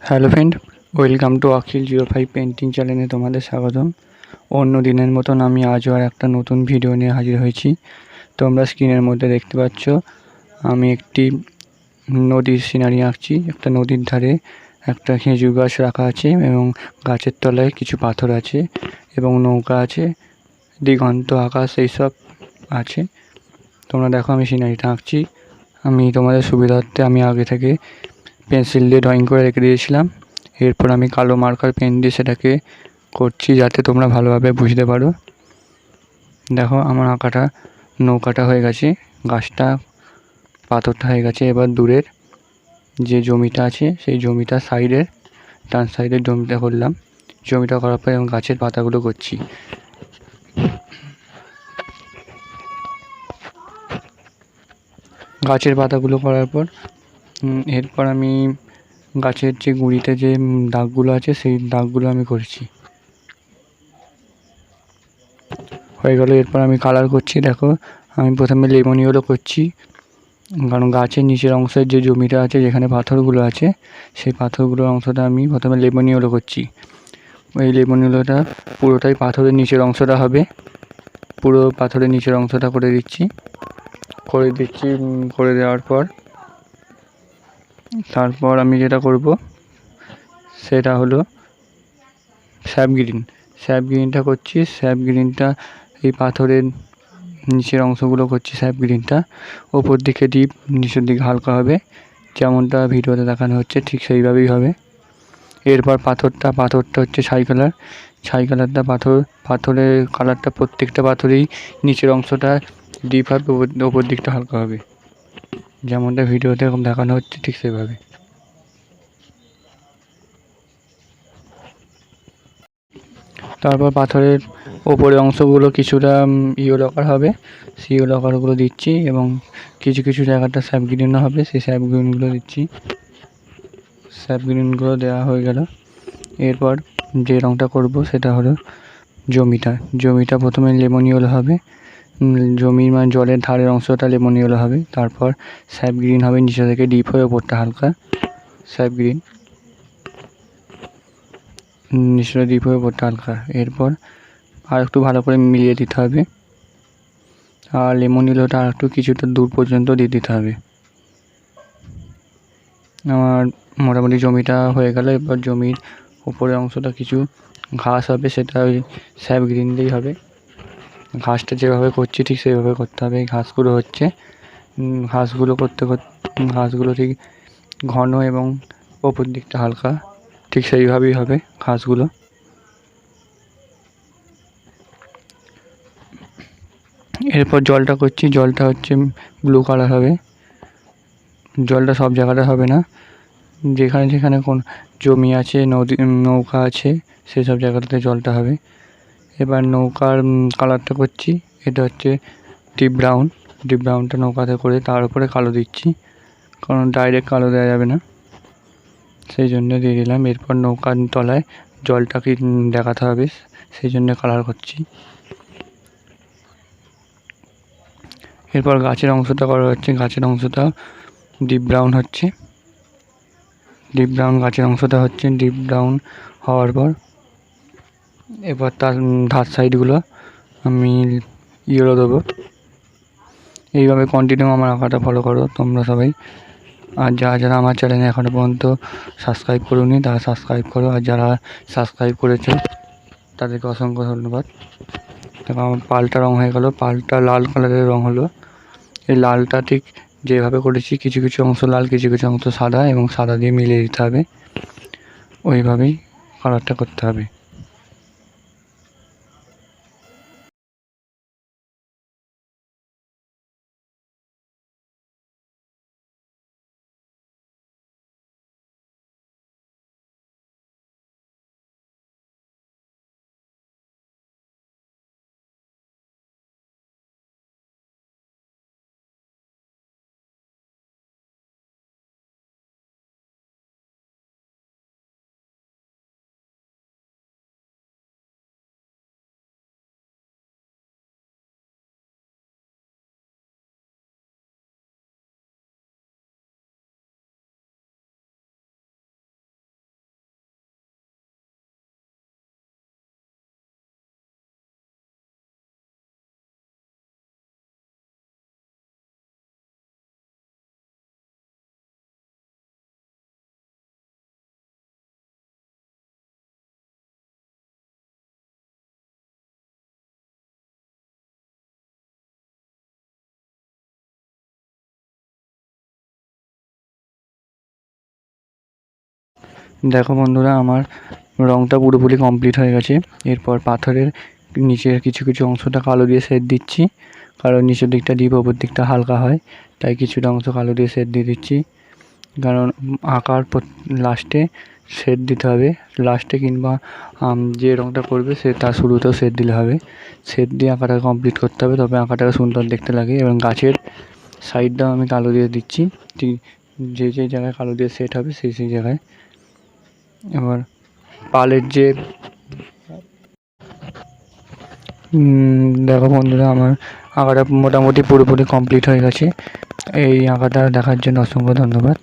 Hello friend, welcome to Akhil 05 painting চ্যানেলে তোমাদের স্বাগতম। অন্য দিনের মতন আমি আজও আর একটা নতুন ভিডিও নিয়ে হাজির হয়েছি। তোমরা স্ক্রিনের মধ্যে দেখতে পাচ্ছ আমি একটি নদীর সিনারি আঁকছি। একটা নদীর ধারে একটা খেজুর গাছ রাখা আছে এবং গাছের তলায় কিছু পাথর আছে এবং নৌকা আছে, দিগন্ত আকাশ এইসব আছে। তোমরা দেখো আমি সিনারিটা আঁকছি। আমি তোমাদের সুবিধার্থে আমি আগে থেকে পেন্সিল দিয়ে ড্রয়িং করে রেখে দিয়েছিলাম। এরপর আমি কালো মার্কার পেন দিয়ে সেটাকে করছি যাতে তোমরা ভালোভাবে বুঝতে পারো। দেখো আমার আঁকাটা নৌকাটা হয়ে গেছে, গাছটা পাথরটা হয়ে গেছে। এবার দূরের যে জমিটা আছে সেই জমিটা সাইডের ডান সাইডের জমিটা করলাম। জমিটা করার পর এবং গাছের পাতাগুলো করছি। গাছের পাতাগুলো করার পর এরপর আমি গাছের যে গুঁড়িতে যে দাগগুলো আছে সেই দাগগুলো আমি করছি। হয়ে গেল। এরপর আমি কালার করছি। দেখো আমি প্রথমে লেমন ইয়েলো করছি, কারণ গাছের নিচের অংশের যে জমিটা আছে যেখানে পাথরগুলো আছে সেই পাথরগুলোর অংশটা আমি প্রথমে লেমন ইয়েলো করছি। ওই লেমন ইয়েলোটা পুরোটাই পাথরের নিচের অংশটা হবে। পুরো পাথরের নিচের অংশটা করে দিচ্ছি। করে দেওয়ার পর তারপর আমি যেটা করব সেটা হলো স্যাপ গ্রিনটা করছি। স্যাপ গ্রিনটা এই পাথরের নিচের অংশগুলো করছি। স্যাপ গ্রিনটা ওপর দিকে ডিপ, নিচের দিকে হালকা হবে, যেমনটা ভিডিওতে দেখানো হচ্ছে ঠিক সেইভাবেই হবে। এরপর পাথরটা হচ্ছে ছাই কালারটা পাথরের কালারটা প্রত্যেকটা পাথরেই নিচের অংশটা ডিপ হবে, ওপর দিকটা হালকা হবে, যেমনটা ভিডিওতে দেখানো হচ্ছে ঠিক সেইভাবে। তারপর পাথরের ওপরের অংশগুলো কিছুটা ইয়েলো কালার হবে, সেই ইয়েলো কালারগুলো দিচ্ছি এবং কিছু কিছু জায়গাটা স্যাপ গ্রিনও হবে, সেই স্যাপ গ্রিনগুলো দিচ্ছি। স্যাপ গ্রিনগুলো দেওয়া হয়ে গেল। এরপর যে রঙটা করব সেটা হলো জমিটা প্রথমে লেমন ইয়েলো হবে। জমির মানে জলের ধারের অংশটা লেমন ইয়েলো হবে, তারপর স্যাপ গ্রিন হবে, নিচে থেকে ডিপ হয়ে ওপরটা হালকা স্যাপ গ্রিন, নিচে ডিপ হয়ে ওপরটা হালকা। এরপর আর একটু ভালো করে মিলিয়ে দিতে হবে, আর লেমন ইয়েলোটা আর একটু কিছুটা দূর পর্যন্ত দিয়ে দিতে হবে। আমার মোটামুটি জমিটা হয়ে গেল। এরপর জমির উপরের অংশটা কিছু ঘাস হবে, সেটা ওই স্যাপ গ্রিন দিয়েই হবে। ঘাসটা যেভাবে করছি ঠিক সেইভাবে করতে হবে। এই ঘাসগুলো হচ্ছে ঘাসগুলো ঠিক ঘন এবং ওপর দিকটা হালকা, ঠিক সেইভাবেই হবে ঘাসগুলো। এরপর জলটা করছি। জলটা হচ্ছে ব্লু কালার হবে। জলটা সব জায়গাটা হবে না, যেখানে যেখানে কোন জমি আছে, নৌকা আছে সেসব জায়গাটাতে জলটা হবে। এবার নৌকার কালারটা করছি। এটা হচ্ছে ডিপ ব্রাউনটা নৌকাতে করে তার উপরে কালো দিচ্ছি, কারণ ডাইরেক্ট কালো দেওয়া যাবে না, সেই জন্য দিয়ে দিলাম। এরপর নৌকার তলায় জলটাকে দেখাতে হবে, সেই জন্য কালার করছি। এরপর গাছের অংশটা করা হচ্ছে। গাছের অংশটা ডিপ ব্রাউন হচ্ছে। গাছের অংশটা হচ্ছে ডিপ ব্রাউন হওয়ার পর এবার তার ধার সাইডগুলো আমি ইয়েলো দেবো। এইভাবে কন্টিনিউ আমার আঁকাটা ফলো করো তোমরা সবাই। আর যারা আমার চ্যানেলে এখনও পর্যন্ত সাবস্ক্রাইব করোনি তারা সাবস্ক্রাইব করো, আর যারা সাবস্ক্রাইব করেছে তাদেরকে অসংখ্য ধন্যবাদ। দেখো আমার পালটা রঙ হয়ে গেল, পালটা লাল কালারের রঙ হলো। এই লালটা ঠিক যেভাবে করেছি, কিছু কিছু অংশ লাল, কিছু কিছু অংশ সাদা, এবং সাদা দিয়ে মিলিয়ে দিতে হবে, ওইভাবেই কালারটা করতে হবে। দেখো বন্ধুরা, আমার রঙটা পুরোপুরি কমপ্লিট হয়ে গেছে। এরপর পাথরের নিচের কিছু কিছু অংশটা কালো দিয়ে শেড দিচ্ছি, কারণ নিচের দিকটা ডিপ ওপর দিকটা হালকা হয়, তাই কিছুটা অংশ কালো দিয়ে শেড দিয়ে দিচ্ছি। কারণ আঁকার লাস্টে শেড দিতে হবে, লাস্টে কিংবা যে রঙটা করবে সে তার শুরুতেও শেড দিলে হবে। শেড দিয়ে আঁকাটা কমপ্লিট করতে হবে, তবে আঁকাটাকে সুন্দর দেখতে লাগে। এবং গাছের সাইডটাও আমি কালো দিয়ে দিচ্ছি, ঠিক যে যে জায়গায় কালো দিয়ে শেড হবে সেই সেই জায়গায়। এবার পালের যে দেখো বন্ধুরা, আমার আঁকাটা মোটামুটি পুরোপুরি কমপ্লিট হয়ে গেছে। এই আঁকাটা দেখার জন্য অসংখ্য ধন্যবাদ।